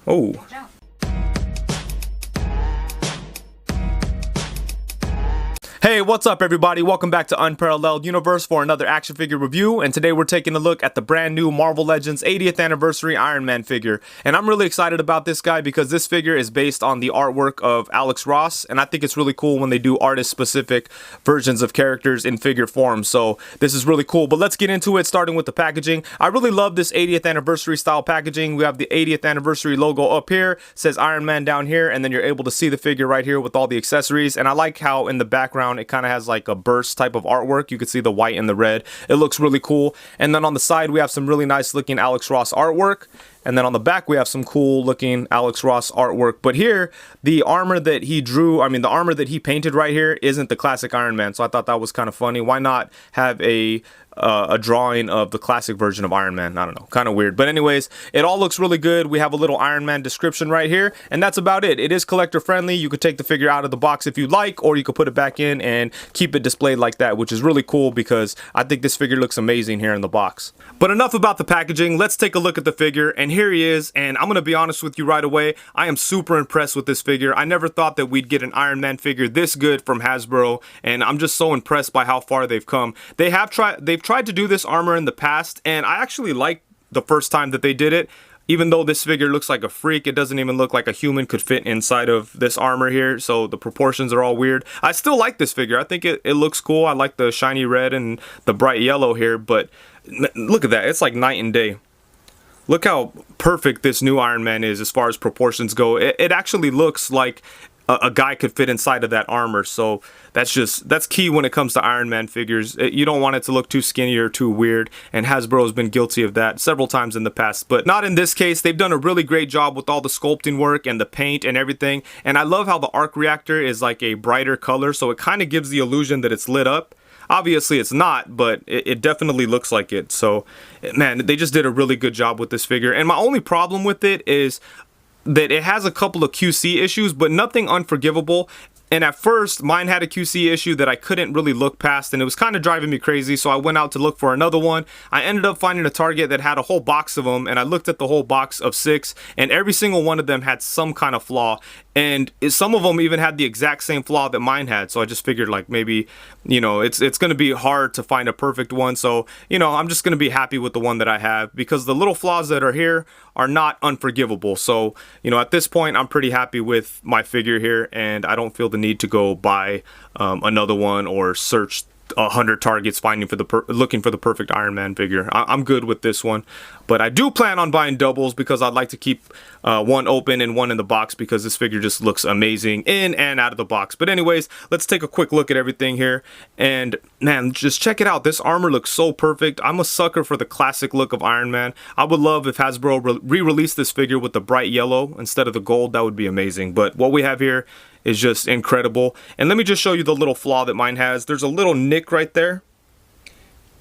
Oh. Hey, what's up everybody? Welcome back to Unparalleled Universe for another action figure review, and today we're taking a look at the brand new Marvel Legends 80th anniversary Iron Man figure. And I'm really excited about this guy because this figure is based on the artwork of Alex Ross, and I think it's really cool when they do artist specific versions of characters in figure form. So this is really cool, but let's get into it, starting with the packaging. I really love this 80th anniversary style packaging. We have the 80th anniversary logo up here, says Iron Man down here, and then you're able to see the figure right here with all the accessories. And I like how in the background it kind of has like a burst type of artwork. You can see the white and the red. It looks really cool. And then on the side we have some really nice looking Alex Ross artwork. And then on the back we have some cool looking Alex Ross artwork. But here, the armor that he drew, the armor that he painted right here isn't the classic Iron Man. So I thought that was kind of funny. Why not have a drawing of the classic version of Iron Man? I don't know, kind of weird. But anyways, it all looks really good. We have a little Iron Man description right here, and that's about it. It is collector friendly. You could take the figure out of the box if you like, or you could put it back in and keep it displayed like that, which is really cool because I think this figure looks amazing here in the box. But enough about the packaging. Let's take a look at the figure, and here he is. And I'm gonna be honest with you right away, I am super impressed with this figure. I never thought that we'd get an Iron Man figure this good from Hasbro, and I'm just so impressed by how far they've come. They've tried to do this armor in the past, and I actually liked the first time that they did it. Even though this figure looks like a freak, it doesn't even look like a human could fit inside of this armor here, so the proportions are all weird. I still like this figure. I think it looks cool. I like the shiny red and the bright yellow here, but look at that. It's like night and day. Look how perfect this new Iron Man is as far as proportions go. It actually looks like a guy could fit inside of that armor. So that's key when it comes to Iron Man figures. You don't want it to look too skinny or too weird, and Hasbro has been guilty of that several times in the past, but not in this case. They've done a really great job with all the sculpting work and the paint and everything, and I love how the arc reactor is like a brighter color, so it kind of gives the illusion that it's lit up. Obviously it's not, but it definitely looks like it. So man, they just did a really good job with this figure, and my only problem with it is that it has a couple of QC issues, but nothing unforgivable. And at first, mine had a QC issue that I couldn't really look past, and it was kind of driving me crazy, so I went out to look for another one. I ended up finding a Target that had a whole box of them, and I looked at the whole box of 6, and every single one of them had some kind of flaw. And some of them even had the exact same flaw that mine had, so I just figured like maybe, it's going to be hard to find a perfect one. So, I'm just going to be happy with the one that I have, because the little flaws that are here are not unforgivable. So, at this point, I'm pretty happy with my figure here, and I don't feel the need to go buy another one or search 100 Targets looking for the perfect Iron Man figure. I'm good with this one, but I do plan on buying doubles because I'd like to keep one open and one in the box, because this figure just looks amazing in and out of the box. But anyways, let's take a quick look at everything here, and man, just check it out. This armor looks so perfect. I'm a sucker for the classic look of Iron Man. I would love if Hasbro re-released this figure with the bright yellow instead of the gold. That would be amazing. But what we have here is just incredible. And let me just show you the little flaw that mine has. There's a little nick right there,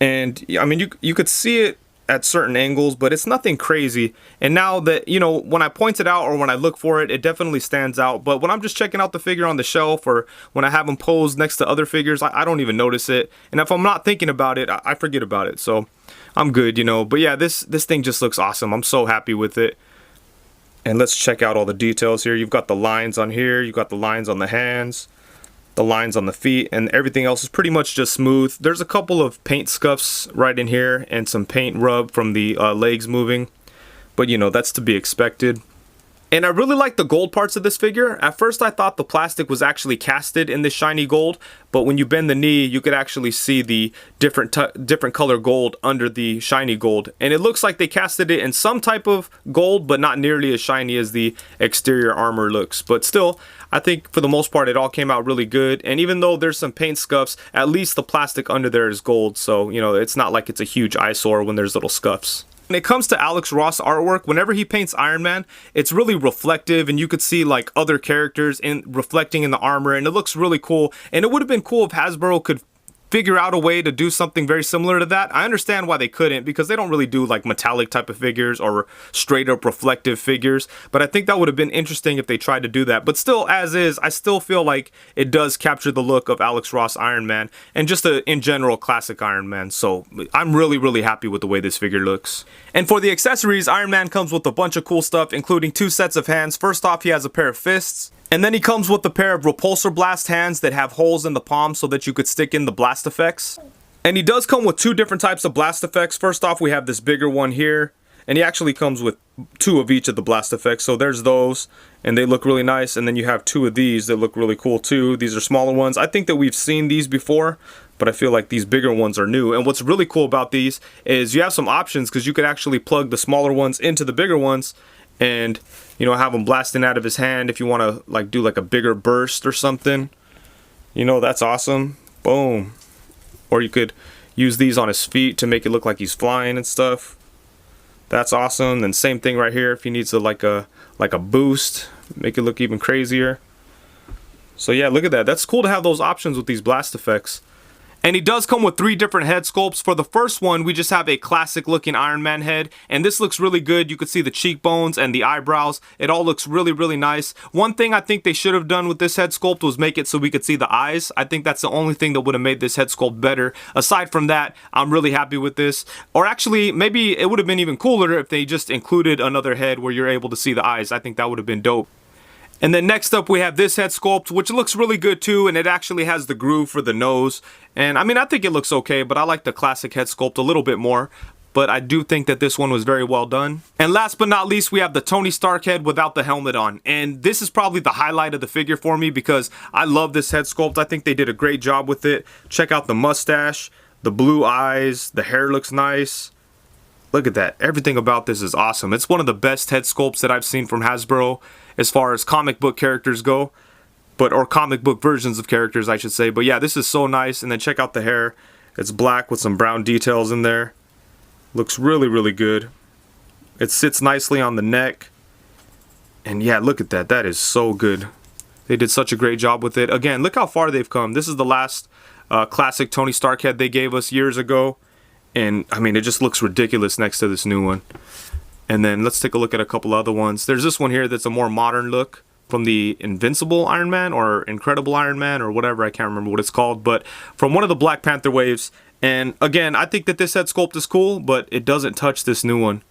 and you could see it at certain angles, but it's nothing crazy. And now that, when I point it out or when I look for it, it definitely stands out. But when I'm just checking out the figure on the shelf, or when I have them posed next to other figures, I don't even notice it. And if I'm not thinking about it, I forget about it. So I'm good, But yeah, this thing just looks awesome. I'm so happy with it. And let's check out all the details here. You've got the lines on here, you've got the lines on the hands, the lines on the feet, and everything else is pretty much just smooth. There's a couple of paint scuffs right in here and some paint rub from the legs moving, but that's to be expected. And I really like the gold parts of this figure. At first I thought the plastic was actually casted in this shiny gold, but when you bend the knee, you could actually see the different color gold under the shiny gold. And it looks like they casted it in some type of gold, but not nearly as shiny as the exterior armor looks. But still, I think for the most part it all came out really good. And even though there's some paint scuffs, at least the plastic under there is gold, so it's not like it's a huge eyesore when there's little scuffs. When it comes to Alex Ross artwork, whenever he paints Iron Man, it's really reflective, and you could see like other characters reflecting in the armor, and it looks really cool. And it would have been cool if Hasbro could figure out a way to do something very similar to that. I understand why they couldn't, because they don't really do like metallic type of figures or straight up reflective figures, but I think that would have been interesting if they tried to do that. But still, as is, I still feel like it does capture the look of Alex Ross Iron Man and just in general classic Iron Man. So I'm really happy with the way this figure looks. And for the accessories, Iron Man comes with a bunch of cool stuff, including 2 sets of hands. First off, he has a pair of fists. And then he comes with a pair of repulsor blast hands that have holes in the palm so that you could stick in the blast effects. And he does come with 2 different types of blast effects. First off, we have this bigger one here, and he actually comes with 2 of each of the blast effects. So there's those, and they look really nice. And then you have 2 of these that look really cool too. These are smaller ones. I think that we've seen these before, but I feel like these bigger ones are new. And what's really cool about these is you have some options, because you could actually plug the smaller ones into the bigger ones and, you know, have him blasting out of his hand if you want to like do like a bigger burst or something. You know, that's awesome. Boom. Or you could use these on his feet to make it look like he's flying and stuff. That's awesome. Then same thing right here if he needs like a boost, make it look even crazier. So yeah, look at that. That's cool to have those options with these blast effects. And he does come with 3 different head sculpts. For the first one, we just have a classic looking Iron Man head, and this looks really good. You could see the cheekbones and the eyebrows. It all looks really nice. One thing I think they should have done with this head sculpt was make it so we could see the eyes. I think that's the only thing that would have made this head sculpt better. Aside from that, I'm really happy with this. Or actually, maybe it would have been even cooler if they just included another head where you're able to see the eyes. I think that would have been dope. And then next up we have this head sculpt, which looks really good too, and it actually has the groove for the nose. And I mean, I think it looks okay, but I like the classic head sculpt a little bit more. But I do think that this one was very well done. And last but not least, we have the Tony Stark head without the helmet on. And this is probably the highlight of the figure for me, because I love this head sculpt. I think they did a great job with it. Check out the mustache, the blue eyes, the hair looks nice. Look at that. Everything about this is awesome. It's one of the best head sculpts that I've seen from Hasbro as far as comic book characters go. Or comic book versions of characters, I should say. But yeah, this is so nice. And then check out the hair. It's black with some brown details in there. Looks really good. It sits nicely on the neck. And yeah, look at that. That is so good. They did such a great job with it. Again, look how far they've come. This is the last classic Tony Stark head they gave us years ago. And I mean, it just looks ridiculous next to this new one. And then let's take a look at a couple other ones. There's this one here that's a more modern look from the Invincible Iron Man or Incredible Iron Man or whatever. I can't remember what it's called, but from one of the Black Panther waves. And again, I think that this head sculpt is cool, but it doesn't touch this new one.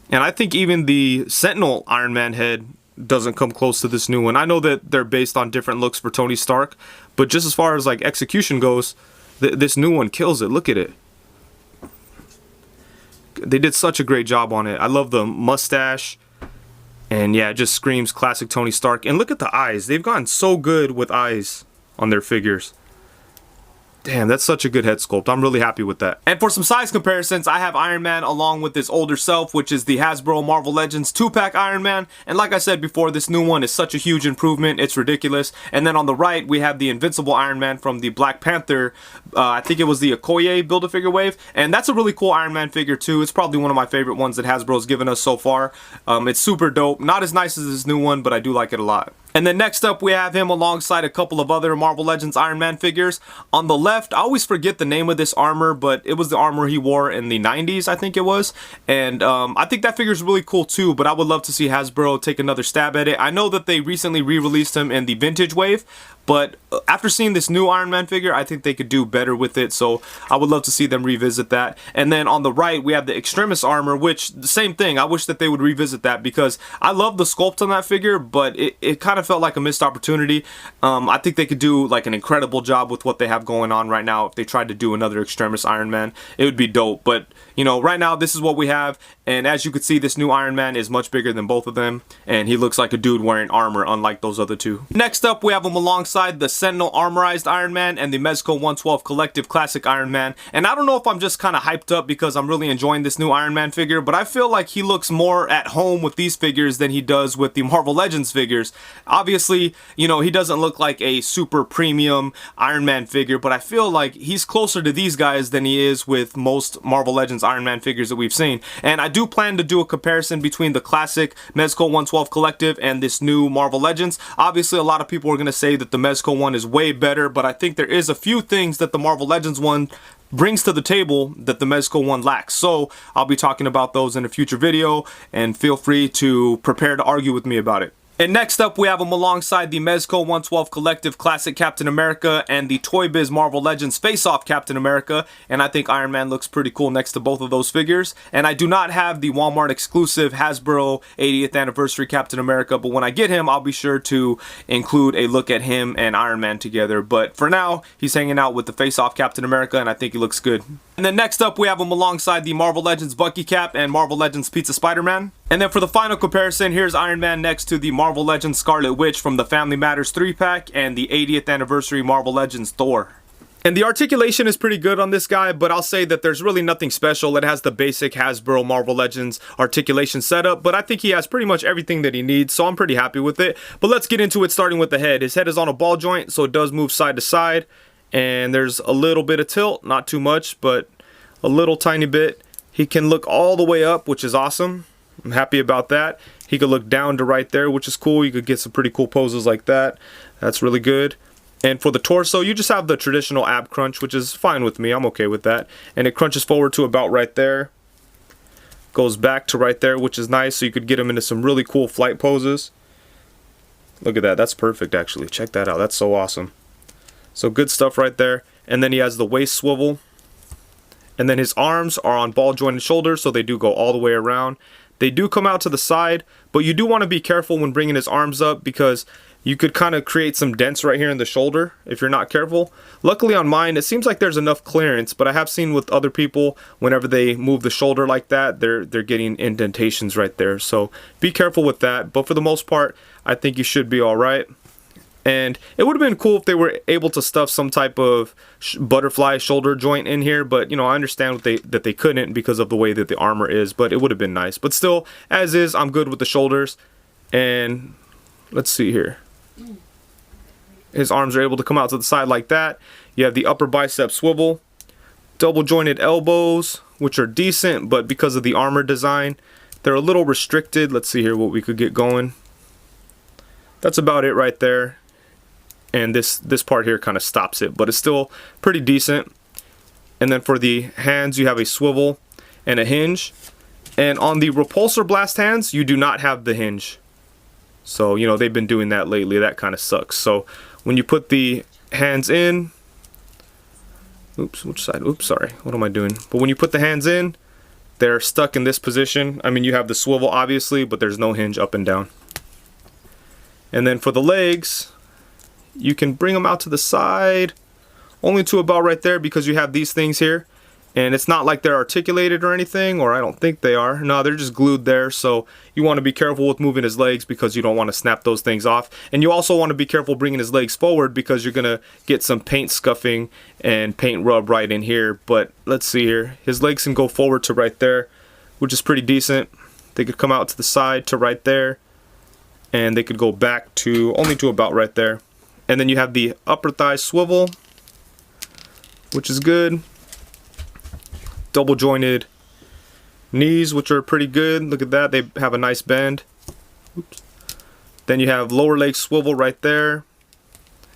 And I think even the Sentinel Iron Man head doesn't come close to this new one. I know that they're based on different looks for Tony Stark, but just as far as like execution goes, this new one kills it. Look at it. They did such a great job on it. I love the mustache. And yeah, it just screams classic Tony Stark. And look at the eyes. They've gotten so good with eyes on their figures. Damn, that's such a good head sculpt. I'm really happy with that. And for some size comparisons, I have Iron Man along with his older self, which is the Hasbro Marvel Legends 2-pack Iron Man. And like I said before, this new one is such a huge improvement. It's ridiculous. And then on the right, we have the Invincible Iron Man from the Black Panther. I think it was the Okoye Build-A-Figure wave. And that's a really cool Iron Man figure too. It's probably one of my favorite ones that Hasbro's given us so far. It's super dope. Not as nice as this new one, but I do like it a lot. And then next up, we have him alongside a couple of other Marvel Legends Iron Man figures. On the left, I always forget the name of this armor, but it was the armor he wore in the 90s, I think it was. And I think that figure is really cool too, but I would love to see Hasbro take another stab at it. I know that they recently re-released him in the Vintage Wave, but after seeing this new Iron Man figure, I think they could do better with it, so I would love to see them revisit that. And then on the right, we have the Extremis armor, which, the same thing, I wish that they would revisit that, because I love the sculpt on that figure, but it kind of felt like a missed opportunity. I think they could do like an incredible job with what they have going on right now. If they tried to do another Extremis Iron Man, it would be dope. But, you know, right now, this is what we have, and as you can see, this new Iron Man is much bigger than both of them, and he looks like a dude wearing armor, unlike those other two. Next up, we have him alongside the Sentinel Armorized Iron Man and the Mezco 112 Collective Classic Iron Man. And I don't know if I'm just kind of hyped up because I'm really enjoying this new Iron Man figure, but I feel like he looks more at home with these figures than he does with the Marvel Legends figures. Obviously, you know, he doesn't look like a super premium Iron Man figure, but I feel like he's closer to these guys than he is with most Marvel Legends Iron Man figures that we've seen. And I do plan to do a comparison between the classic Mezco 112 Collective and this new Marvel Legends. Obviously, a lot of people are going to say that the Mezco one is way better, but I think there is a few things that the Marvel Legends one brings to the table that the Mezco one lacks. So I'll be talking about those in a future video, and feel free to prepare to argue with me about it. And next up, we have them alongside the Mezco 112 Collective Classic Captain America and the Toy Biz Marvel Legends Face-Off Captain America. And I think Iron Man looks pretty cool next to both of those figures. And I do not have the Walmart exclusive Hasbro 80th Anniversary Captain America, but when I get him, I'll be sure to include a look at him and Iron Man together. But for now, he's hanging out with the Face-Off Captain America, and I think he looks good. And then next up, we have him alongside the Marvel Legends Bucky Cap and Marvel Legends Pizza Spider-Man. And then for the final comparison, here's Iron Man next to the Marvel Legends Scarlet Witch from the Family Matters 3-pack and the 80th Anniversary Marvel Legends Thor. And the articulation is pretty good on this guy, but I'll say that there's really nothing special. It has the basic Hasbro Marvel Legends articulation setup, but I think he has pretty much everything that he needs, so I'm pretty happy with it. But let's get into it, starting with the head. His head is on a ball joint, so it does move side to side. And there's a little bit of tilt, not too much, but a little tiny bit. He can look all the way up, which is awesome. I'm happy about that. He could look down to right there, which is cool. You could get some pretty cool poses like that. That's really good. And for the torso, you just have the traditional ab crunch, which is fine with me. I'm okay with that. And it crunches forward to about right there. Goes back to right there, which is nice. So you could get him into some really cool flight poses. Look at that. That's perfect, actually. Check that out. That's so awesome. So good stuff right there. And then he has the waist swivel. And then his arms are on ball jointed shoulders, so they do go all the way around. They do come out to the side, but you do want to be careful when bringing his arms up because you could kind of create some dents right here in the shoulder if you're not careful. Luckily on mine, it seems like there's enough clearance, but I have seen with other people, whenever they move the shoulder like that, they're getting indentations right there. So be careful with that, but for the most part, I think you should be all right. And it would have been cool if they were able to stuff some type of butterfly shoulder joint in here, but you know, I understand that they couldn't because of the way that the armor is, but it would have been nice. But still, as is, I'm good with the shoulders. And let's see here. His arms are able to come out to the side like that. You have the upper bicep swivel, double jointed elbows, which are decent, but because of the armor design, they're a little restricted. Let's see here what we could get going. That's about it right there. And this part here kind of stops it, but it's still pretty decent. And then for the hands, you have a swivel and a hinge. And on the repulsor blast hands, you do not have the hinge. So, you know, they've been doing that lately. That kind of sucks. So when you put the hands in, oops, which side? Oops, sorry. What am I doing? But when you put the hands in, they're stuck in this position. I mean, you have the swivel obviously, but there's no hinge up and down. And then for the legs, you can bring them out to the side, only to about right there because you have these things here. And it's not like they're articulated or anything, or I don't think they are. No, they're just glued there, so you want to be careful with moving his legs because you don't want to snap those things off. And you also want to be careful bringing his legs forward because you're going to get some paint scuffing and paint rub right in here. But let's see here. His legs can go forward to right there, which is pretty decent. They could come out to the side to right there. And they could go back to only to about right there. And then you have the upper thigh swivel, which is good. Double jointed knees, which are pretty good. Look at that, they have a nice bend. Oops. Then you have lower leg swivel right there.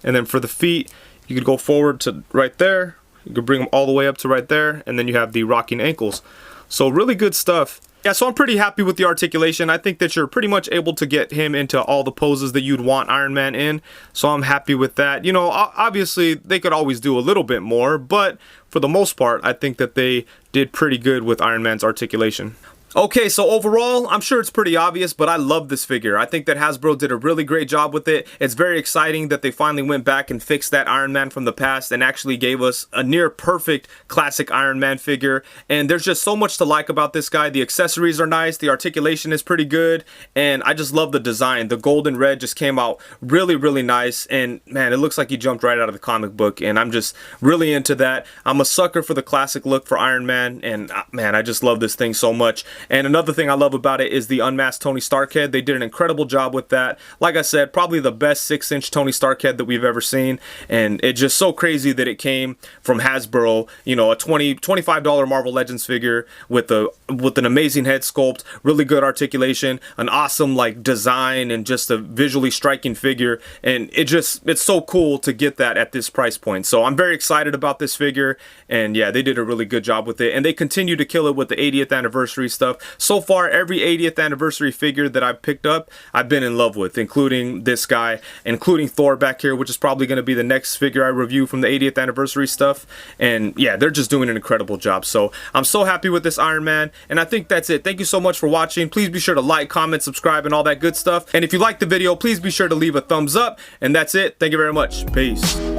And then for the feet, you could go forward to right there. You could bring them all the way up to right there. And then you have the rocking ankles. So really good stuff. Yeah, so I'm pretty happy with the articulation. I think that you're pretty much able to get him into all the poses that you'd want Iron Man in. So I'm happy with that. You know, obviously they could always do a little bit more, but for the most part, I think that they did pretty good with Iron Man's articulation. Okay, so overall, I'm sure it's pretty obvious, but I love this figure. I think that Hasbro did a really great job with it. It's very exciting that they finally went back and fixed that Iron Man from the past and actually gave us a near perfect classic Iron Man figure. And there's just so much to like about this guy. The accessories are nice, the articulation is pretty good, and I just love the design. The gold and red just came out really, really nice, and man, it looks like he jumped right out of the comic book, and I'm just really into that. I'm a sucker for the classic look for Iron Man, and man, I just love this thing so much. And another thing I love about it is the unmasked Tony Stark head. They did an incredible job with that. Like I said, probably the best 6-inch Tony Stark head that we've ever seen, and it's just so crazy that it came from Hasbro, you know, a $25 Marvel Legends figure with an amazing head sculpt, really good articulation, an awesome like design, and just a visually striking figure. And it's so cool to get that at this price point. So I'm very excited about this figure, and yeah, they did a really good job with it, and they continue to kill it with the 80th anniversary stuff. So far, every 80th anniversary figure that I've picked up, I've been in love with, including this guy, including Thor back here, which is probably going to be the next figure I review from the 80th anniversary stuff. And yeah, they're just doing an incredible job. So I'm so happy with this Iron Man, and I think that's it. Thank you so much for watching. Please be sure to like, comment, subscribe, and all that good stuff. And if you liked the video, please be sure to leave a thumbs up. And that's it. Thank you very much. Peace.